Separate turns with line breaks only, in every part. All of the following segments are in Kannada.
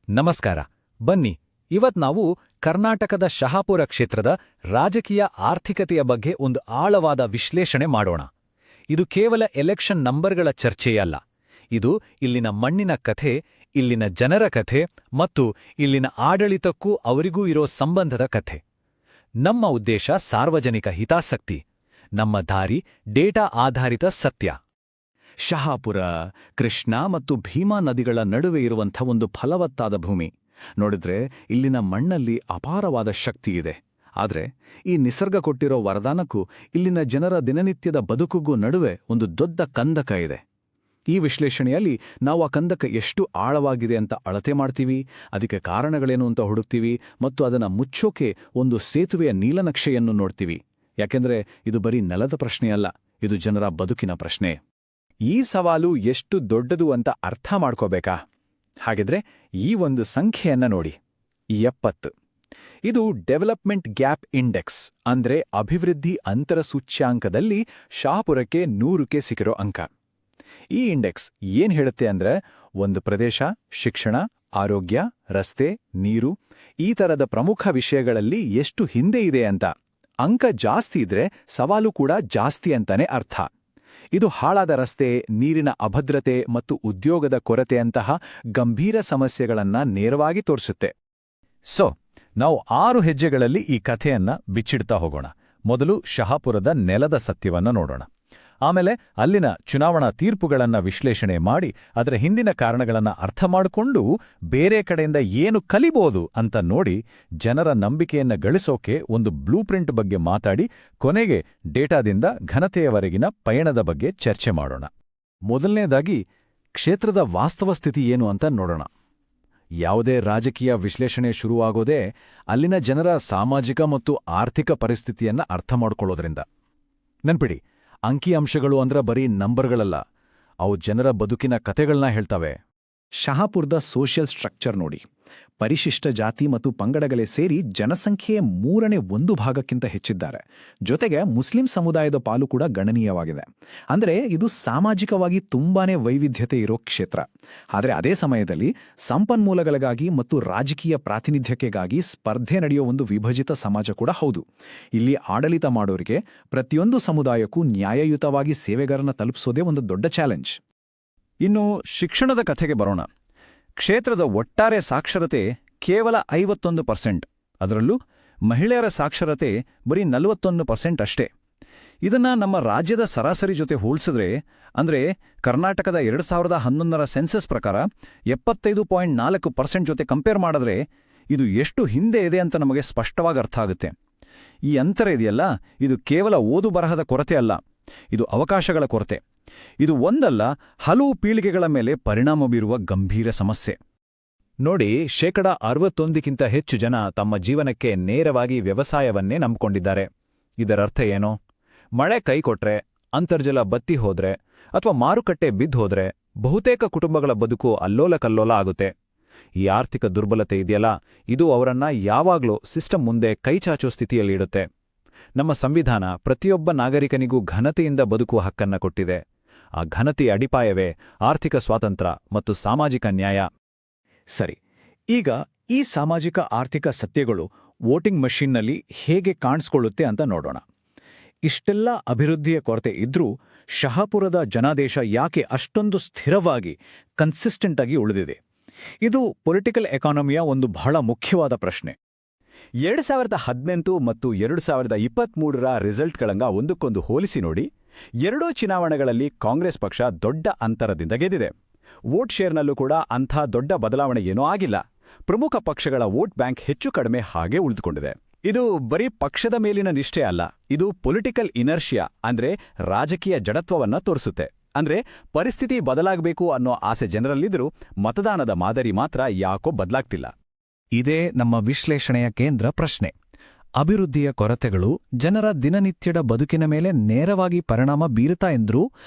ನಮಸ್ಕಾರ. ಬನ್ನಿ, ಇವತ್ ನಾವು ಕರ್ನಾಟಕದ ಶಹಾಪುರ ಕ್ಷೇತ್ರದ ರಾಜಕೀಯ ಆರ್ಥಿಕತೆಯ ಬಗ್ಗೆ ಒಂದು ಆಳವಾದ ವಿಶ್ಲೇಷಣೆ ಮಾಡೋಣ. ಇದು ಕೇವಲ ಎಲೆಕ್ಷನ್ ನಂಬರ್ಗಳ ಚರ್ಚೆಯಲ್ಲ. ಇದು ಇಲ್ಲಿನ ಮಣ್ಣಿನ ಕಥೆ, ಇಲ್ಲಿನ ಜನರ ಕಥೆ ಮತ್ತು ಇಲ್ಲಿನ ಆಡಳಿತಕ್ಕೂ ಅವರಿಗೂ ಇರೋ ಸಂಬಂಧದ ಕಥೆ. ನಮ್ಮ ಉದ್ದೇಶ ಸಾರ್ವಜನಿಕ ಹಿತಾಸಕ್ತಿ, ನಮ್ಮ ದಾರಿ ಡೇಟಾ ಆಧಾರಿತ ಸತ್ಯ.
ಶಹಾಪುರ, ಕೃಷ್ಣಾ ಮತ್ತು ಭೀಮಾ ನದಿಗಳ ನಡುವೆ ಇರುವಂಥ ಒಂದು ಫಲವತ್ತಾದ ಭೂಮಿ. ನೋಡಿದ್ರೆ ಇಲ್ಲಿನ ಮಣ್ಣಲ್ಲಿ ಅಪಾರವಾದ ಶಕ್ತಿ ಇದೆ. ಆದರೆ ಈ ನಿಸರ್ಗ ಕೊಟ್ಟಿರೋ ವರದಾನಕ್ಕೂ ಇಲ್ಲಿನ ಜನರ ದಿನನಿತ್ಯದ ಬದುಕಿಗೂ ನಡುವೆ ಒಂದು ದೊಡ್ಡ ಕಂದಕ ಇದೆ. ಈ ವಿಶ್ಲೇಷಣೆಯಲ್ಲಿ ನಾವು ಆ ಕಂದಕ ಎಷ್ಟು ಆಳವಾಗಿದೆ ಅಂತ ಅಳತೆ ಮಾಡ್ತೀವಿ, ಅದಕ್ಕೆ ಕಾರಣಗಳೇನು ಅಂತ ಹುಡುಕ್ತೀವಿ ಮತ್ತು ಅದನ್ನು ಮುಚ್ಚೋಕೆ ಒಂದು ಸೇತುವೆಯ ನೀಲನಕ್ಷೆಯನ್ನು ನೋಡ್ತೀವಿ. ಯಾಕೆಂದ್ರೆ ಇದು ಬರೀ ನೆಲದ ಪ್ರಶ್ನೆಯಲ್ಲ, ಇದು ಜನರ ಬದುಕಿನ ಪ್ರಶ್ನೆ.
ಈ ಸವಾಲು ಎಷ್ಟು ದೊಡ್ಡದು ಅಂತ ಅರ್ಥ ಮಾಡ್ಕೋಬೇಕಾ? ಹಾಗಿದ್ರೆ ಈ ಒಂದು ಸಂಖ್ಯೆಯನ್ನ ನೋಡಿ, 70. ಇದು ಡೆವಲಪ್ಮೆಂಟ್ ಗ್ಯಾಪ್ ಇಂಡೆಕ್ಸ್, ಅಂದ್ರೆ ಅಭಿವೃದ್ಧಿ ಅಂತರ ಸೂಚ್ಯಾಂಕದಲ್ಲಿ ಶಹಾಪುರಕ್ಕೆ 100ಕ್ಕೆ ಸಿಕ್ಕಿರೋ ಅಂಕ. ಈ ಇಂಡೆಕ್ಸ್ ಏನ್ ಹೇಳುತ್ತೆ ಅಂದ್ರೆ, ಒಂದು ಪ್ರದೇಶ ಶಿಕ್ಷಣ, ಆರೋಗ್ಯ, ರಸ್ತೆ, ನೀರು ಈ ಥರದ ಪ್ರಮುಖ ವಿಷಯಗಳಲ್ಲಿ ಎಷ್ಟು ಹಿಂದೆ ಇದೆ ಅಂತ. ಅಂಕ ಜಾಸ್ತಿ ಇದ್ರೆ ಸವಾಲು ಕೂಡ ಜಾಸ್ತಿ ಅಂತಾನೆ ಅರ್ಥ. ಇದು ಹಾಳಾದ ರಸ್ತೆ, ನೀರಿನ ಅಭದ್ರತೆ ಮತ್ತು ಉದ್ಯೋಗದ ಕೊರತೆಯಂತಹ ಗಂಭೀರ ಸಮಸ್ಯೆಗಳನ್ನ ನೇರವಾಗಿ ತೋರಿಸುತ್ತೆ. ನಾವು 6 ಹೆಜ್ಜೆಗಳಲ್ಲಿ ಈ ಕಥೆಯನ್ನ ಬಿಚ್ಚಿಡ್ತಾ ಹೋಗೋಣ. ಮೊದಲು ಶಹಾಪುರದ ನೆಲದ ಸತ್ಯವನ್ನ ನೋಡೋಣ. ಆಮೇಲೆ ಅಲ್ಲಿನ ಚುನಾವಣಾ ತೀರ್ಪುಗಳನ್ನ ವಿಶ್ಲೇಷಣೆ ಮಾಡಿ ಅದರ ಹಿಂದಿನ ಕಾರಣಗಳನ್ನ ಅರ್ಥ ಮಾಡಿಕೊಂಡು ಬೇರೆ ಕಡೆಯಿಂದ ಏನು ಕಲಿಬೋದು ಅಂತ ನೋಡಿ ಜನರ ನಂಬಿಕೆಯನ್ನ ಗಳಿಸೋಕೆ ಒಂದು ಬ್ಲೂಪ್ರಿಂಟ್ ಬಗ್ಗೆ ಮಾತಾಡಿ ಕೊನೆಗೆ ಡೇಟಾದಿಂದ ಘನತೆಯವರೆಗಿನ ಪಯಣದ ಬಗ್ಗೆ ಚರ್ಚೆ ಮಾಡೋಣ. ಮೊದಲನೇದಾಗಿ ಕ್ಷೇತ್ರದ ವಾಸ್ತವ ಸ್ಥಿತಿ ಏನು ಅಂತ ನೋಡೋಣ. ಯಾವುದೇ ರಾಜಕೀಯ ವಿಶ್ಲೇಷಣೆ ಶುರುವಾಗೋದೇ ಅಲ್ಲಿನ ಜನರ ಸಾಮಾಜಿಕ ಮತ್ತು ಆರ್ಥಿಕ ಪರಿಸ್ಥಿತಿಯನ್ನ ಅರ್ಥ ಮಾಡ್ಕೊಳ್ಳೋದ್ರಿಂದ. ನೆನ್ಪಿಡಿ, ಅಂಕಿಅಂಶಗಳು ಅಂದ್ರೆ ಬರೀ ನಂಬರ್ಗಳಲ್ಲ, ಅವು ಜನರ ಬದುಕಿನ ಕಥೆಗಳನ್ನ ಹೇಳ್ತವೆ.
ಶಹಾಪುರದ ಸೋಷಿಯಲ್ ಸ್ಟ್ರಕ್ಚರ್ ನೋಡಿ. ಪರಿಶಿಷ್ಟ ಜಾತಿ ಮತ್ತು ಪಂಗಡಗಳೇ ಸೇರಿ ಜನಸಂಖ್ಯೆಯ 1/3 ಹೆಚ್ಚಿದ್ದಾರೆ. ಜೊತೆಗೆ ಮುಸ್ಲಿಂ ಸಮುದಾಯದ ಪಾಲು ಕೂಡ ಗಣನೀಯವಾಗಿದೆ. ಅಂದರೆ ಇದು ಸಾಮಾಜಿಕವಾಗಿ ತುಂಬಾನೇ ವೈವಿಧ್ಯತೆ ಇರೋ ಕ್ಷೇತ್ರ. ಆದರೆ ಅದೇ ಸಮಯದಲ್ಲಿ ಸಂಪನ್ಮೂಲಗಳಿಗಾಗಿ ಮತ್ತು ರಾಜಕೀಯ ಪ್ರಾತಿನಿಧ್ಯತೆಗಾಗಿ ಸ್ಪರ್ಧೆ ನಡೆಯೋ ಒಂದು ವಿಭಜಿತ ಸಮಾಜ ಕೂಡ ಹೌದು. ಇಲ್ಲಿ ಆಡಳಿತ ಮಾಡೋರಿಗೆ ಪ್ರತಿಯೊಂದು ಸಮುದಾಯಕ್ಕೂ ನ್ಯಾಯಯುತವಾಗಿ ಸೇವೆಗಾರನ ತಲುಪಿಸೋದೇ ಒಂದು ದೊಡ್ಡ ಚಾಲೆಂಜ್.
ಇನ್ನು ಶಿಕ್ಷಣದ ಕಥೆಗೆ ಬರೋಣ. ಕ್ಷೇತ್ರದ ಒಟ್ಟಾರೆ ಸಾಕ್ಷರತೆ ಕೇವಲ 51%, ಅದರಲ್ಲೂ ಮಹಿಳೆಯರ ಸಾಕ್ಷರತೆ ಬರೀ 41% ಅಷ್ಟೇ. ಇದನ್ನ ನಮ್ಮ ರಾಜ್ಯದ ಸರಾಸರಿ ಜೊತೆ ಹೋಲಿಸಿದ್ರೆ, ಅಂದ್ರೆ ಕರ್ನಾಟಕದ 2011ರ ಸೆನ್ಸಸ್ ಪ್ರಕಾರ 75.4% ಜೊತೆ ಕಂಪೇರ್ ಮಾಡಿದ್ರೆ ಇದು ಎಷ್ಟು ಹಿಂದೆ ಇದೆ ಅಂತ ನಮಗೆ ಸ್ಪಷ್ಟವಾಗಿ ಅರ್ಥ ಆಗುತ್ತೆ. ಈ ಅಂತರ ಇದೆಯಲ್ಲ, ಇದು ಕೇವಲ ಓದು ಬರಹದ ಕೊರತೆ ಅಲ್ಲ, ಇದು ಅವಕಾಶಗಳ ಕೊರತೆ. ಇದು ಒಂದಲ್ಲ, ಹಲವು ಪೀಳಿಗೆಗಳ ಮೇಲೆ ಪರಿಣಾಮ ಬೀರುವ ಗಂಭೀರ ಸಮಸ್ಯೆ. ನೋಡಿ, 61% ಹೆಚ್ಚು ಜನ ತಮ್ಮ ಜೀವನಕ್ಕೆ ನೇರವಾಗಿ ವ್ಯವಸಾಯವನ್ನೇ ನಂಬಿಕೊಂಡಿದ್ದಾರೆ. ಇದರರ್ಥ ಏನು? ಮಳೆ ಕೈಕೊಟ್ರೆ, ಅಂತರ್ಜಲ ಬತ್ತಿ ಹೋದ್ರೆ ಅಥವಾ ಮಾರುಕಟ್ಟೆ ಬಿದ್ದೋದ್ರೆ ಬಹುತೇಕ ಕುಟುಂಬಗಳ ಬದುಕು ಅಲ್ಲೋಲ ಕಲ್ಲೋಲ ಆಗುತ್ತೆ. ಈ ಆರ್ಥಿಕ ದುರ್ಬಲತೆ ಇದೆಯಲ್ಲ, ಇದು ಅವರನ್ನ ಯಾವಾಗ್ಲೂ ಸಿಸ್ಟಮ್ ಮುಂದೆ ಕೈಚಾಚೋ ಸ್ಥಿತಿಯಲ್ಲಿಡುತ್ತೆ. ನಮ್ಮ ಸಂವಿಧಾನ ಪ್ರತಿಯೊಬ್ಬ ನಾಗರಿಕನಿಗೂ ಘನತೆಯಿಂದ ಬದುಕುವ ಹಕ್ಕನ್ನ ಕೊಟ್ಟಿದೆ. ಆ ಘನತೆಯ ಅಡಿಪಾಯವೇ ಆರ್ಥಿಕ ಸ್ವಾತಂತ್ರ್ಯ ಮತ್ತು ಸಾಮಾಜಿಕ ನ್ಯಾಯ.
ಸರಿ, ಈಗ ಈ ಸಾಮಾಜಿಕ ಆರ್ಥಿಕ ಸತ್ಯಗಳು ವೋಟಿಂಗ್ ಮಷೀನ್ನಲ್ಲಿ ಹೇಗೆ ಕಾಣಿಸ್ಕೊಳ್ಳುತ್ತೆ ಅಂತ ನೋಡೋಣ. ಇಷ್ಟೆಲ್ಲ ಅಭಿವೃದ್ಧಿಯ ಕೊರತೆ ಇದ್ರೂ ಶಹಾಪುರದ ಜನಾದೇಶ ಯಾಕೆ ಅಷ್ಟೊಂದು ಸ್ಥಿರವಾಗಿ ಕನ್ಸಿಸ್ಟೆಂಟ್ ಆಗಿ ಉಳಿದಿದೆ? ಇದು ಪೊಲಿಟಿಕಲ್ ಎಕಾನಮಿಯ ಒಂದು ಬಹಳ ಮುಖ್ಯವಾದ ಪ್ರಶ್ನೆ.
2018 ಮತ್ತು 2023ರ ರಿಸಲ್ಟ್ಗಳಂಗ ಒಂದಕ್ಕೊಂದು ಹೋಲಿಸಿ ನೋಡಿ. ಎರಡೂ ಚುನಾವಣೆಗಳಲ್ಲಿ ಕಾಂಗ್ರೆಸ್ ಪಕ್ಷ ದೊಡ್ಡ ಅಂತರದಿಂದ ಗೆದ್ದಿದೆ. ವೋಟ್ ಶೇರ್ನಲ್ಲೂ ಕೂಡ ಅಂಥ ದೊಡ್ಡ ಬದಲಾವಣೆ ಏನೂ ಆಗಿಲ್ಲ. ಪ್ರಮುಖ ಪಕ್ಷಗಳ ವೋಟ್ ಬ್ಯಾಂಕ್ ಹೆಚ್ಚು ಕಡಿಮೆ ಹಾಗೆ ಉಳಿದುಕೊಂಡಿದೆ. ಇದು ಬರೀ ಪಕ್ಷದ ಮೇಲಿನ ನಿಷ್ಠೆ ಅಲ್ಲ, ಇದು ಪೊಲಿಟಿಕಲ್ ಇನರ್ಷಿಯಾ, ಅಂದ್ರೆ ರಾಜಕೀಯ ಜಡತ್ವವನ್ನ ತೋರಿಸುತ್ತೆ. ಅಂದ್ರೆ ಪರಿಸ್ಥಿತಿ ಬದಲಾಗಬೇಕು ಅನ್ನೋ ಆಸೆ ಜನರಲ್ಲಿದ್ರೂ ಮತದಾನದ ಮಾದರಿ ಮಾತ್ರ ಯಾಕೋ ಬದಲಾಗ್ತಿಲ್ಲ.
ಇದೇ ನಮ್ಮ ವಿಶ್ಲೇಷಣೆಯ ಕೇಂದ್ರ ಪ್ರಶ್ನೆ. ಅಭಿವೃದ್ಧಿಯ ಕೊರತೆಗಳು ಜನರ ದಿನನಿತ್ಯದ ಬದುಕಿನ ಮೇಲೆ ನೇರವಾಗಿ ಪರಿಣಾಮ ಬೀರುತ್ತಾ ಎಂದ್ರೂ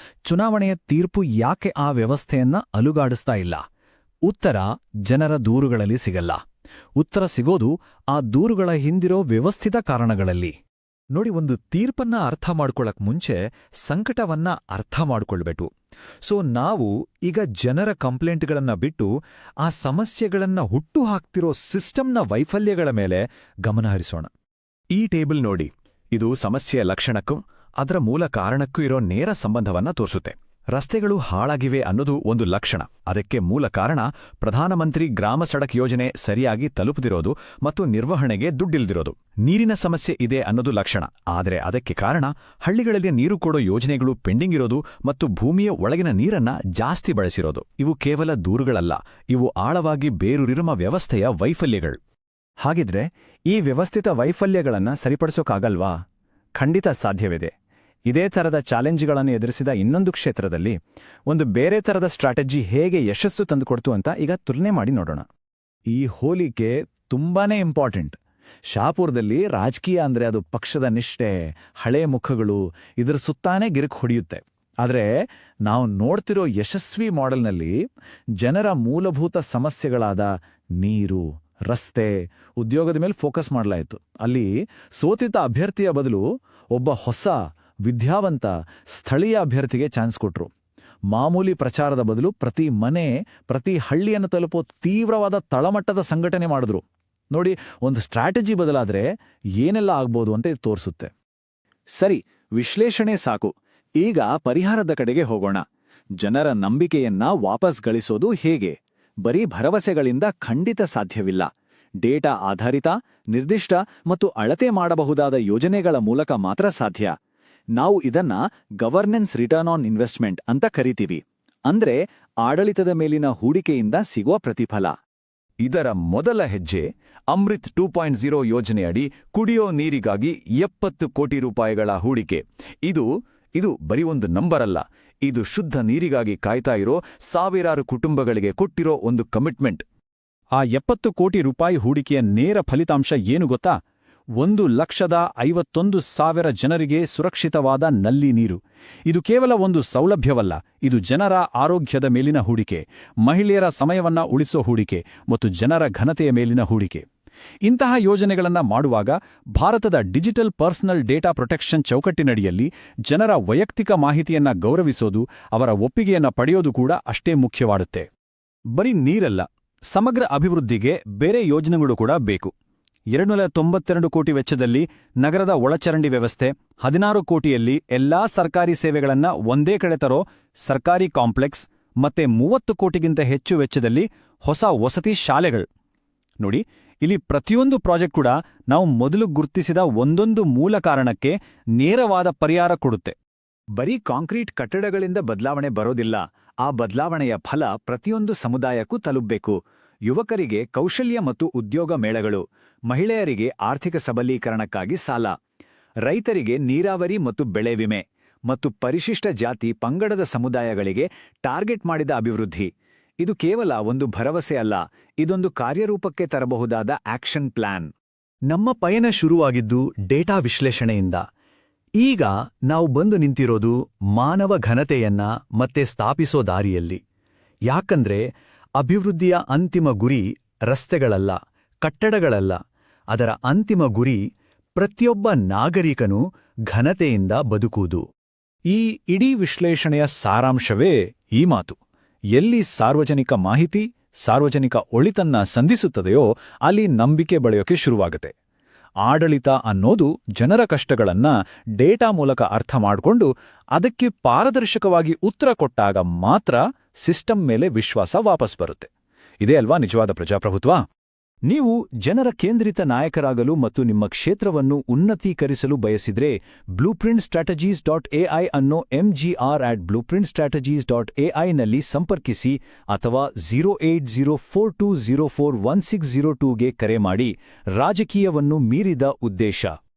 ಚುನಾವಣೆಯ ತೀರ್ಪು ಯಾಕೆ ಆ ವ್ಯವಸ್ಥೆಯನ್ನ ಅಲುಗಾಡಿಸ್ತಾ ಇಲ್ಲ? ಉತ್ತರ ಜನರ ದೂರುಗಳಲ್ಲಿ ಸಿಗಲ್ಲ. ಉತ್ತರ ಸಿಗೋದು ಆ ದೂರುಗಳ ಹಿಂದಿರೋ ವ್ಯವಸ್ಥಿತ ಕಾರಣಗಳಲ್ಲಿ.
ನೋಡಿ, ಒಂದು ತೀರ್ಪನ್ನ ಅರ್ಥ ಮಾಡ್ಕೊಳ್ಳಕ್ ಮುಂಚೆ ಸಂಕಟವನ್ನ ಅರ್ಥ ಮಾಡ್ಕೊಳ್ಬೇಕು. ಸೊ ನಾವು ಈಗ ಜನರ ಕಂಪ್ಲೇಂಟ್ಗಳನ್ನ ಬಿಟ್ಟು ಆ ಸಮಸ್ಯೆಗಳನ್ನ ಹುಟ್ಟು ಹಾಕ್ತಿರೋ ಸಿಸ್ಟಮ್ನ ವೈಫಲ್ಯಗಳ ಮೇಲೆ ಗಮನ ಹರಿಸೋಣ.
ಈ ಟೇಬಲ್ ನೋಡಿ, ಇದು ಸಮಸ್ಯೆಯ ಲಕ್ಷಣಕ್ಕೂ ಅದರ ಮೂಲ ಕಾರಣಕ್ಕೂ ಇರೋ ನೇರ ಸಂಬಂಧವನ್ನ ತೋರಿಸುತ್ತೆ. ರಸ್ತೆಗಳು ಹಾಳಾಗಿವೆ ಅನ್ನೋದು ಒಂದು ಲಕ್ಷಣ. ಅದಕ್ಕೆ ಮೂಲ ಕಾರಣ ಪ್ರಧಾನಮಂತ್ರಿ ಗ್ರಾಮ ಸಡಕ್ ಯೋಜನೆ ಸರಿಯಾಗಿ ತಲುಪದಿರೋದು ಮತ್ತು ನಿರ್ವಹಣೆಗೆ ದುಡ್ಡಿಲ್ದಿರೋದು. ನೀರಿನ ಸಮಸ್ಯೆ ಇದೆ ಅನ್ನೋದು ಲಕ್ಷಣ. ಆದರೆ ಅದಕ್ಕೆ ಕಾರಣ ಹಳ್ಳಿಗಳಲ್ಲಿ ನೀರು ಕೊಡೋ ಯೋಜನೆಗಳು ಪೆಂಡಿಂಗ್ ಇರೋದು ಮತ್ತು ಭೂಮಿಯ ಒಳಗಿನ ನೀರನ್ನ ಜಾಸ್ತಿ ಬಳಸಿರೋದು. ಇವು ಕೇವಲ ದೂರುಗಳಲ್ಲ, ಇವು ಆಳವಾಗಿ ಬೇರೂರಿರುವ ವ್ಯವಸ್ಥೆಯ ವೈಫಲ್ಯಗಳು.
ಹಾಗಿದ್ರೆ ಈ ವ್ಯವಸ್ಥಿತ ವೈಫಲ್ಯಗಳನ್ನ ಸರಿಪಡಿಸೋಕ್ಕಾಗಲ್ವಾ? ಖಂಡಿತ ಸಾಧ್ಯವಿದೆ. ಇದೇ ಥರದ ಚಾಲೆಂಜ್ಗಳನ್ನು ಎದುರಿಸಿದ ಇನ್ನೊಂದು ಕ್ಷೇತ್ರದಲ್ಲಿ ಒಂದು ಬೇರೆ ಥರದ ಸ್ಟ್ರಾಟಜಿ ಹೇಗೆ ಯಶಸ್ಸು ತಂದುಕೊಡ್ತು ಅಂತ ಈಗ ತುಲನೆ ಮಾಡಿ ನೋಡೋಣ. ಈ ಹೋಲಿಕೆ ತುಂಬಾನೇ ಇಂಪಾರ್ಟೆಂಟ್. ಶಾಪುರದಲ್ಲಿ ರಾಜಕೀಯ ಅಂದ್ರೆ ಅದು ಪಕ್ಷದ ನಿಷ್ಠೆ, ಹಳೆ ಮುಖಗಳು, ಇದರ ಸುತ್ತಾನೇ ಗಿರುಕು ಹೊಡೆಯುತ್ತೆ. ಆದರೆ ನಾವು ನೋಡ್ತಿರೋ ಯಶಸ್ವಿ ಮಾಡೆಲ್ನಲ್ಲಿ ಜನರ ಮೂಲಭೂತ ಸಮಸ್ಯೆಗಳಾದ ನೀರು, ರಸ್ತೆ, ಉದ್ಯೋಗದ ಮೇಲೆ ಫೋಕಸ್ ಮಾಡಲಾಯಿತು. ಅಲ್ಲಿ ಸೋತಿತ ಅಭ್ಯರ್ಥಿಯ ಬದಲು ಒಬ್ಬ ಹೊಸ ವಿದ್ಯಾವಂತ ಸ್ಥಳೀಯ ಅಭ್ಯರ್ಥಿಗೆ ಚಾನ್ಸ್ ಕೊಟ್ರು. ಮಾಮೂಲಿ ಪ್ರಚಾರದ ಬದಲು ಪ್ರತಿ ಮನೆ, ಪ್ರತಿ ಹಳ್ಳಿಯನ್ನು ತಲುಪೋ ತೀವ್ರವಾದ ತಳಮಟ್ಟದ ಸಂಘಟನೆ ಮಾಡಿದ್ರು. ನೋಡಿ, ಒಂದು ಸ್ಟ್ರಾಟಜಿ ಬದಲಾದ್ರೆ ಏನೆಲ್ಲ ಆಗ್ಬೋದು ಅಂತ ಇದು ತೋರಿಸುತ್ತೆ. ಸರಿ, ವಿಶ್ಲೇಷಣೆ ಸಾಕು. ಈಗ ಪರಿಹಾರದ ಕಡೆಗೆ ಹೋಗೋಣ. ಜನರ ನಂಬಿಕೆಯನ್ನ ವಾಪಸ್ ಗಳಿಸೋದು ಹೇಗೆ? ಬರೀ ಭರವಸೆಗಳಿಂದ ಖಂಡಿತ ಸಾಧ್ಯವಿಲ್ಲ. ಡೇಟಾ ಆಧಾರಿತ, ನಿರ್ದಿಷ್ಟ ಮತ್ತು ಅಳತೆ ಮಾಡಬಹುದಾದ ಯೋಜನೆಗಳ ಮೂಲಕ ಮಾತ್ರ ಸಾಧ್ಯ. ನಾವು ಇದನ್ನ ಗವರ್ನೆನ್ಸ್ ರಿಟರ್ನ್ ಆನ್ ಇನ್ವೆಸ್ಟ್ಮೆಂಟ್ ಅಂತ ಕರಿತೀವಿ. ಅಂದ್ರೆ ಆಡಳಿತದ ಮೇಲಿನ ಹೂಡಿಕೆಯಿಂದ ಸಿಗುವ ಪ್ರತಿಫಲ.
ಇದರ ಮೊದಲ ಹೆಜ್ಜೆ ಅಮೃತ್ 2.0 ಯೋಜನೆಯಡಿ ಕುಡಿಯೋ ನೀರಿಗಾಗಿ 70 ಕೋಟಿ ರೂಪಾಯಿಗಳ ಹೂಡಿಕೆ. ಇದು ಬರೀ ಒಂದು ನಂಬರ್ ಅಲ್ಲ, ಇದು ಶುದ್ಧ ನೀರಿಗಾಗಿ ಕಾಯ್ತಾ ಇರೋ ಸಾವಿರಾರು ಕುಟುಂಬಗಳಿಗೆ ಕೊಟ್ಟಿರೋ ಒಂದು ಕಮಿಟ್ಮೆಂಟ್.
ಆ 70 ಕೋಟಿ ರೂಪಾಯಿ ಹೂಡಿಕೆಯ ನೇರ ಫಲಿತಾಂಶ ಏನು ಗೊತ್ತಾ? 1,51,000 ಜನರಿಗೆ ಸುರಕ್ಷಿತವಾದ ನಲ್ಲಿ ನೀರು. ಇದು ಕೇವಲ ಒಂದು ಸೌಲಭ್ಯವಲ್ಲ, ಇದು ಜನರ ಆರೋಗ್ಯದ ಮೇಲಿನ ಹೂಡಿಕೆ, ಮಹಿಳೆಯರ ಸಮಯವನ್ನ ಉಳಿಸೋ ಹೂಡಿಕೆ ಮತ್ತು ಜನರ ಘನತೆಯ ಮೇಲಿನ ಹೂಡಿಕೆ. ಇಂತಹ ಯೋಜನೆಗಳನ್ನು ಮಾಡುವಾಗ ಭಾರತದ ಡಿಜಿಟಲ್ ಪರ್ಸನಲ್ ಡೇಟಾ ಪ್ರೊಟೆಕ್ಷನ್ ಚೌಕಟ್ಟಿನಡಿಯಲ್ಲಿ ಜನರ ವೈಯಕ್ತಿಕ ಮಾಹಿತಿಯನ್ನ ಗೌರವಿಸೋದು, ಅವರ ಒಪ್ಪಿಗೆಯನ್ನ ಪಡೆಯೋದು ಕೂಡ ಅಷ್ಟೇ ಮುಖ್ಯವಾಡುತ್ತೆ. ಬರೀ ನೀರಲ್ಲ, ಸಮಗ್ರ ಅಭಿವೃದ್ಧಿಗೆ ಬೇರೆ ಯೋಜನೆಗಳು ಕೂಡ ಬೇಕು. 292 ಕೋಟಿ ವೆಚ್ಚದಲ್ಲಿ ನಗರದ ಒಳಚರಂಡಿ ವ್ಯವಸ್ಥೆ, 16 ಕೋಟಿಯಲ್ಲಿ ಎಲ್ಲಾ ಸರ್ಕಾರಿ ಸೇವೆಗಳನ್ನ ಒಂದೇ ಕಡೆ ತರೋ ಸರ್ಕಾರಿ ಕಾಂಪ್ಲೆಕ್ಸ್, ಮತ್ತೆ 30 ಕೋಟಿಗಿಂತ ಹೆಚ್ಚು ವೆಚ್ಚದಲ್ಲಿ ಹೊಸ ವಸತಿ ಶಾಲೆಗಳು. ನೋಡಿ, ಇಲ್ಲಿ ಪ್ರತಿಯೊಂದು ಪ್ರಾಜೆಕ್ಟ್ ಕೂಡ ನಾವು ಮೊದಲು ಗುರುತಿಸಿದ ಒಂದೊಂದು ಮೂಲ ಕಾರಣಕ್ಕೆ ನೇರವಾದ ಪರಿಹಾರ ಕೊಡುತ್ತೆ. ಬರೀ ಕಾಂಕ್ರೀಟ್ ಕಟ್ಟಡಗಳಿಂದ ಬದಲಾವಣೆ ಬರೋದಿಲ್ಲ. ಆ ಬದಲಾವಣೆಯ ಫಲ ಪ್ರತಿಯೊಂದು ಸಮುದಾಯಕ್ಕೂ ತಲುಪಬೇಕು. ಯುವಕರಿಗೆ ಕೌಶಲ್ಯ ಮತ್ತು ಉದ್ಯೋಗ ಮೇಳಗಳು, ಮಹಿಳೆಯರಿಗೆ ಆರ್ಥಿಕ ಸಬಲೀಕರಣಕ್ಕಾಗಿ ಸಾಲ, ರೈತರಿಗೆ ನೀರಾವರಿ ಮತ್ತು ಬೆಳೆ ವಿಮೆ, ಮತ್ತು ಪರಿಶಿಷ್ಟ ಜಾತಿ ಪಂಗಡದ ಸಮುದಾಯಗಳಿಗೆ ಟಾರ್ಗೆಟ್ ಮಾಡಿದ ಅಭಿವೃದ್ಧಿ. ಇದು ಕೇವಲ ಒಂದು ಭರವಸೆ ಅಲ್ಲ, ಇದೊಂದು ಕಾರ್ಯರೂಪಕ್ಕೆ ತರಬಹುದಾದ ಆಕ್ಷನ್ ಪ್ಲಾನ್. ನಮ್ಮ ಪಯಣ ಶುರುವಾಗಿದ್ದು ಡೇಟಾ ವಿಶ್ಲೇಷಣೆಯಿಂದ. ಈಗ ನಾವು ಬಂದು ನಿಂತಿರೋದು ಮಾನವ ಘನತೆಯನ್ನ ಮತ್ತೆ ಸ್ಥಾಪಿಸೋ ದಾರಿಯಲ್ಲಿ. ಯಾಕಂದ್ರೆ ಅಭಿವೃದ್ಧಿಯ ಅಂತಿಮ ಗುರಿ ರಸ್ತೆಗಳಲ್ಲ, ಕಟ್ಟಡಗಳಲ್ಲ. ಅದರ ಅಂತಿಮ ಗುರಿ ಪ್ರತಿಯೊಬ್ಬ ನಾಗರಿಕನೂ ಘನತೆಯಿಂದ ಬದುಕುವುದು. ಈ ಇಡೀ ವಿಶ್ಲೇಷಣೆಯ ಸಾರಾಂಶವೇ ಈ ಮಾತು. ಎಲ್ಲಿ ಸಾರ್ವಜನಿಕ ಮಾಹಿತಿ, ಸಾರ್ವಜನಿಕ ಒಳಿತನ್ನ ಸಂಧಿಸುತ್ತದೆಯೋ ಅಲ್ಲಿ ನಂಬಿಕೆ ಬೆಳೆಯೋಕೆ ಶುರುವಾಗುತ್ತೆ. ಆಡಳಿತ ಅನ್ನೋದು ಜನರ ಕಷ್ಟಗಳನ್ನ ಡೇಟಾ ಮೂಲಕ ಅರ್ಥ ಮಾಡಿಕೊಂಡು ಅದಕ್ಕೆ ಪಾರದರ್ಶಕವಾಗಿ ಉತ್ತರ ಕೊಟ್ಟಾಗ ಮಾತ್ರ ಸಿಸ್ಟಮ್ ಮೇಲೆ ವಿಶ್ವಾಸ ವಾಪಸ್ ಬರುತ್ತೆ. ಇದೇ ಅಲ್ವಾ ನಿಜವಾದ ಪ್ರಜಾಪ್ರಭುತ್ವ? ನೀವು ಜನರ ಕೇಂದ್ರಿತ ನಾಯಕರಾಗಲು ಮತ್ತು ನಿಮ್ಮ ಕ್ಷೇತ್ರವನ್ನು ಉನ್ನತೀಕರಿಸಲು ಬಯಸಿದ್ರೆ blueprintstrategies.ai ಅನ್ನೋ mgr@blueprintstrategies.ai ನಲ್ಲಿ ಸಂಪರ್ಕಿಸಿ ಅಥವಾ 08042041602ಗೆ ಕರೆ ಮಾಡಿ. ರಾಜಕೀಯವನ್ನು ಮೀರಿದ ಉದ್ದೇಶ.